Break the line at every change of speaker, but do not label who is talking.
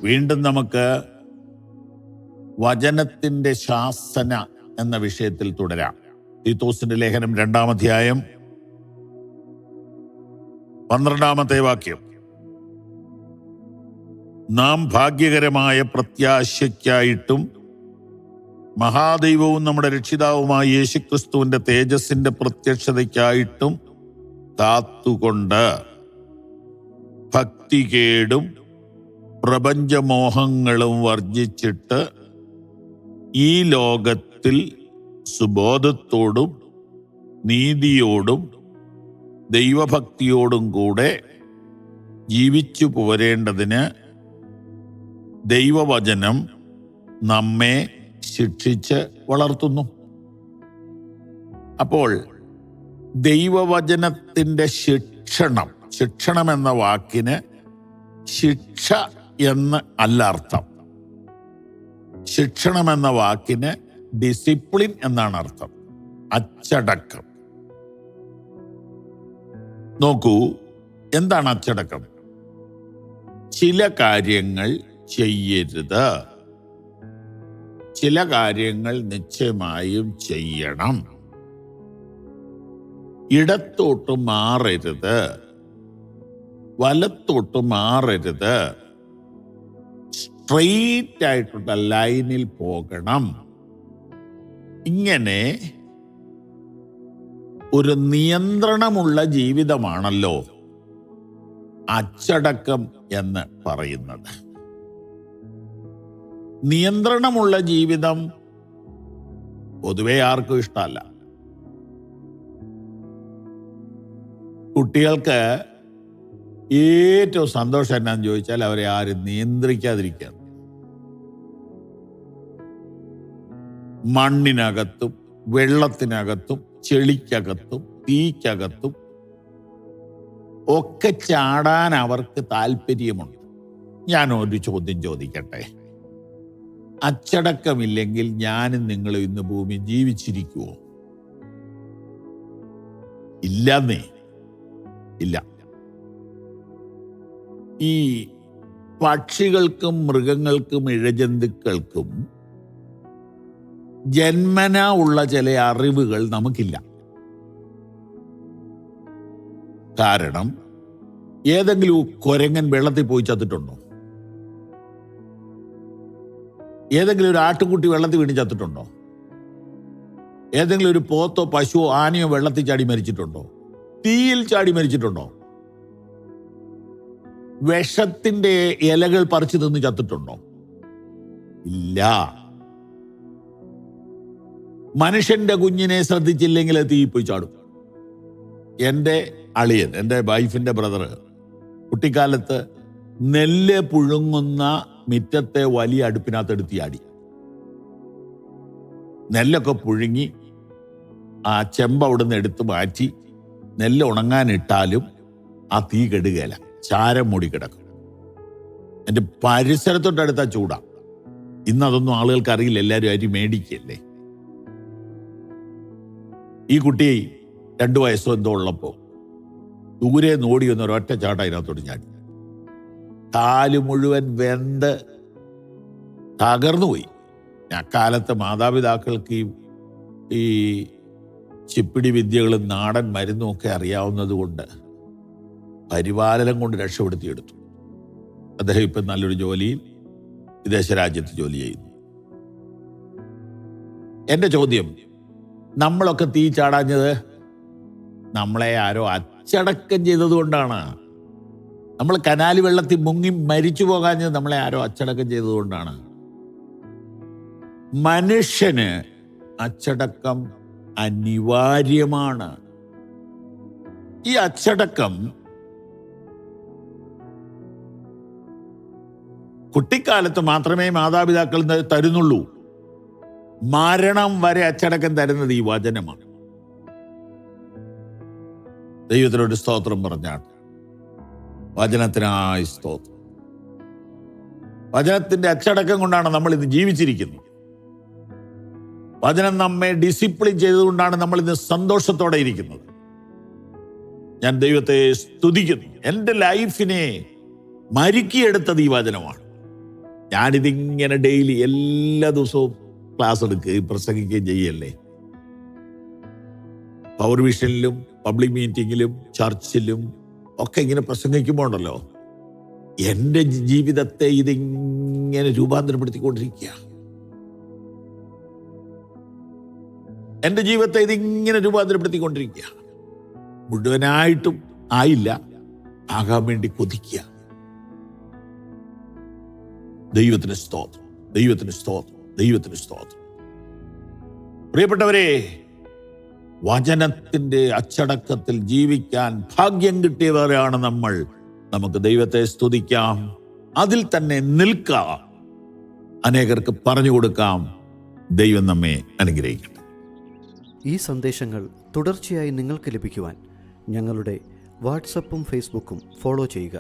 വീണ്ടും നമുക്ക് വചനത്തിന്റെ ശാസന എന്ന വിഷയത്തിൽ തുടരാം. തീത്തോസിന്റെ ലേഖനം 2-ാം അധ്യായം 12-ാമത്തെ വാക്യം. നാം ഭാഗ്യകരമായ പ്രത്യാശയ്ക്കായിട്ടും മഹാദൈവവും നമ്മുടെ രക്ഷിതാവുമായ യേശുക്രിസ്തുവിന്റെ തേജസ്സിന്റെ പ്രത്യക്ഷതയ്ക്കായിട്ടും കാത്തുകൊണ്ട് ഭക്തികേടും പ്രപഞ്ചമോഹങ്ങളും വർജിച്ചിട്ട് ഈ ലോകത്തിൽ സുബോധത്തോടും നീതിയോടും ദൈവഭക്തിയോടും കൂടെ ജീവിച്ചു പോരേണ്ടതിന് ദൈവവചനം നമ്മെ ശിക്ഷിച്ച് വളർത്തുന്നു. അപ്പോൾ ദൈവവചനത്തിന്റെ ശിക്ഷണം എന്ന വാക്കിന് ശിക്ഷ എന്ന് അല്ല അർത്ഥം. ശിക്ഷണം എന്ന വാക്കിന് ഡിസിപ്ലിൻ എന്നാണ് അർത്ഥം, അച്ചടക്കം. നോക്കൂ, എന്താണ് അച്ചടക്കം? ചില കാര്യങ്ങൾ ചെയ്യരുത്, ചില കാര്യങ്ങൾ നിശ്ചയമായും ചെയ്യണം. ഇടത്തോട്ട് മാറരുത്, വലത്തോട്ട് മാറരുത്, സ്ട്രെയിറ്റ് ആയിട്ടുള്ള ലൈനിൽ പോകണം. ഇങ്ങനെ ഒരു നിയന്ത്രണമുള്ള ജീവിതമാണല്ലോ അച്ചടക്കം എന്ന് പറയുന്നത്. നിയന്ത്രണമുള്ള ജീവിതം പൊതുവെ ആർക്കും ഇഷ്ടമല്ല. കുട്ടികൾക്ക് ഏറ്റവും സന്തോഷം എന്നാന്ന് ചോദിച്ചാൽ അവരെ ആരും നിയന്ത്രിക്കാതിരിക്കുക. മണ്ണിനകത്തും വെള്ളത്തിനകത്തും ചെളിക്കകത്തും തീക്കകത്തും ഒക്കെ ചാടാൻ അവർക്ക് താല്പര്യമുണ്ട്. ഞാൻ ഒരു ചോദ്യം ചോദിക്കട്ടെ. അച്ചടക്കമില്ലെങ്കിൽ ഞാനും നിങ്ങളും ഇന്ന് ഭൂമി ജീവിച്ചിരിക്കുവോ? ഇല്ലെന്നേ, ഇല്ല. ഈ പക്ഷികൾക്കും മൃഗങ്ങൾക്കും ഇഴജന്തുക്കൾക്കും ജന്മനാ ഉള്ള ചില അറിവുകൾ നമുക്കില്ല. കാരണം ഏതെങ്കിലും കുരങ്ങൻ വെള്ളത്തിൽ പോയി ചത്തിട്ടുണ്ടോ? ഏതെങ്കിലും ഒരു ആട്ടുകുട്ടി വെള്ളത്തിൽ വീണ് ചത്തിട്ടുണ്ടോ? ഏതെങ്കിലും ഒരു പോത്തോ പശുവോ ആനയോ വെള്ളത്തിൽ ചാടി മരിച്ചിട്ടുണ്ടോ? തീയിൽ ചാടി മരിച്ചിട്ടുണ്ടോ? വിഷത്തിന്റെ ഇലകൾ പറിച്ചു തിന്ന് ചത്തിട്ടുണ്ടോ? ഇല്ല. മനുഷ്യന്റെ കുഞ്ഞിനെ ശ്രദ്ധിച്ചില്ലെങ്കിൽ തീ പോയി ചാടും. എൻ്റെ അളിയൻ, എൻ്റെ വൈഫിന്റെ ബ്രദർ, കുട്ടിക്കാലത്ത് നെല്ല് പുഴുങ്ങുന്ന മിറ്റത്തെ വലിയ അടുപ്പിനകത്തെടുത്ത് ചാടി. നെല്ലൊക്കെ പുഴുങ്ങി ആ ചെമ്പ് അവിടുന്ന് എടുത്ത് മാറ്റി നെല്ല് ഉണങ്ങാനിട്ടാലും ആ തീ കെടുകയില്ല, ചാരം മൂടി കിടക്കും. എൻ്റെ പരിസരത്തോട്ടടുത്താ ചൂടാ. ഇന്നതൊന്നും ആളുകൾക്ക് അറിയില്ല, എല്ലാവരും അരി മേടിക്കല്ലേ. ഈ കുട്ടി 2 വയസ്സോ എന്തോ ഉള്ളപ്പോൾ ദൂരെ നോടി വന്ന ഒരൊറ്റ ചാട്ട അതിനകത്തോട്ട് ചാടി. കാല് മുഴുവൻ വെന്ത് തകർന്നുപോയി. അക്കാലത്തെ മാതാപിതാക്കൾക്ക് ഈ ചിപ്പിടി വിദ്യകളും നാടൻ മരുന്നും ഒക്കെ അറിയാവുന്നത് കൊണ്ട് പരിപാലനം കൊണ്ട് രക്ഷപ്പെടുത്തിയെടുത്തു. അദ്ദേഹം ഇപ്പം നല്ലൊരു ജോലിയിൽ വിദേശ രാജ്യത്ത് ജോലി ചെയ്യുന്നു. എൻ്റെ ചോദ്യം, നമ്മളൊക്കെ തീ ചാടാഞ്ഞത് നമ്മളെ ആരോ അച്ചടക്കം ചെയ്തത് കൊണ്ടാണ്. നമ്മൾ കനാലി വെള്ളത്തിൽ മുങ്ങി മരിച്ചു പോകാഞ്ഞത് നമ്മളെ ആരോ അച്ചടക്കം ചെയ്തതുകൊണ്ടാണ്. മനുഷ്യന് അച്ചടക്കം അനിവാര്യമാണ്. ഈ അച്ചടക്കം കുട്ടിക്കാലത്ത് മാത്രമേ മാതാപിതാക്കൾ തരുന്നുള്ളൂ. മരണം വരെ അച്ചടക്കം തരുന്നത് ഈ വചനമാണ്. ദൈവത്തിനോട് സ്തോത്രം പറഞ്ഞാണ്. വചനത്തിനായി സ്തോത്രം. വചനത്തിന്റെ അച്ചടക്കം കൊണ്ടാണ് നമ്മൾ ഇന്ന് ജീവിച്ചിരിക്കുന്നത്. വചനം നമ്മെ ഡിസിപ്ലിൻ ചെയ്തുകൊണ്ടാണ് നമ്മൾ ഇന്ന് സന്തോഷത്തോടെ ഇരിക്കുന്നത്. ഞാൻ ദൈവത്തെ സ്തുതിക്കുന്നു. എൻ്റെ ലൈഫിനെ മരുക്കിയെടുത്തത് ഈ വചനമാണ്. ഞാനിതിങ്ങനെ ഡെയിലി എല്ലാ ദിവസവും ക്ലാസ് എടുക്കുകയും പ്രസംഗിക്കുകയും ചെയ്യല്ലേ. പവർ വിഷനിലും പബ്ലിക് മീറ്റിങ്ങിലും ചർച്ചിലും ഒക്കെ ഇങ്ങനെ പ്രസംഗിക്കുമ്പോൾ ഉണ്ടല്ലോ, എൻ്റെ ജീവിതത്തെ ഇതിങ്ങനെ രൂപാന്തരപ്പെടുത്തിക്കൊണ്ടിരിക്കുക. എൻ്റെ ജീവിതത്തെ ഇതിങ്ങനെ രൂപാന്തരപ്പെടുത്തിക്കൊണ്ടിരിക്കുക. മുഴുവനായിട്ടും ആയില്ല, ആകാൻ വേണ്ടി കൊതിക്കുക. ദൈവത്തിന് സ്തോത്രം, ദൈവത്തിന് സ്തോത്രം, ദൈവത്തിന് സ്തോത്രം. പ്രിയപ്പെട്ടവരെ, വചനത്തിന്റെ അച്ചടക്കത്തിൽ ജീവിക്കാൻ ഭാഗ്യം കിട്ടിയവരാണ് നമ്മൾ. നമുക്ക് ദൈവത്തെ സ്തുതിക്കാം, അതിൽ തന്നെ നിൽക്കാം, അനേകർക്ക് പറഞ്ഞു കൊടുക്കാം. ദൈവം നമ്മെ അനുഗ്രഹിക്കട്ടെ.
ഈ സന്ദേശങ്ങൾ തുടർച്ചയായി നിങ്ങൾക്ക് ലഭിക്കുവാൻ ഞങ്ങളുടെ വാട്സപ്പും ഫേസ്ബുക്കും ഫോളോ ചെയ്യുക.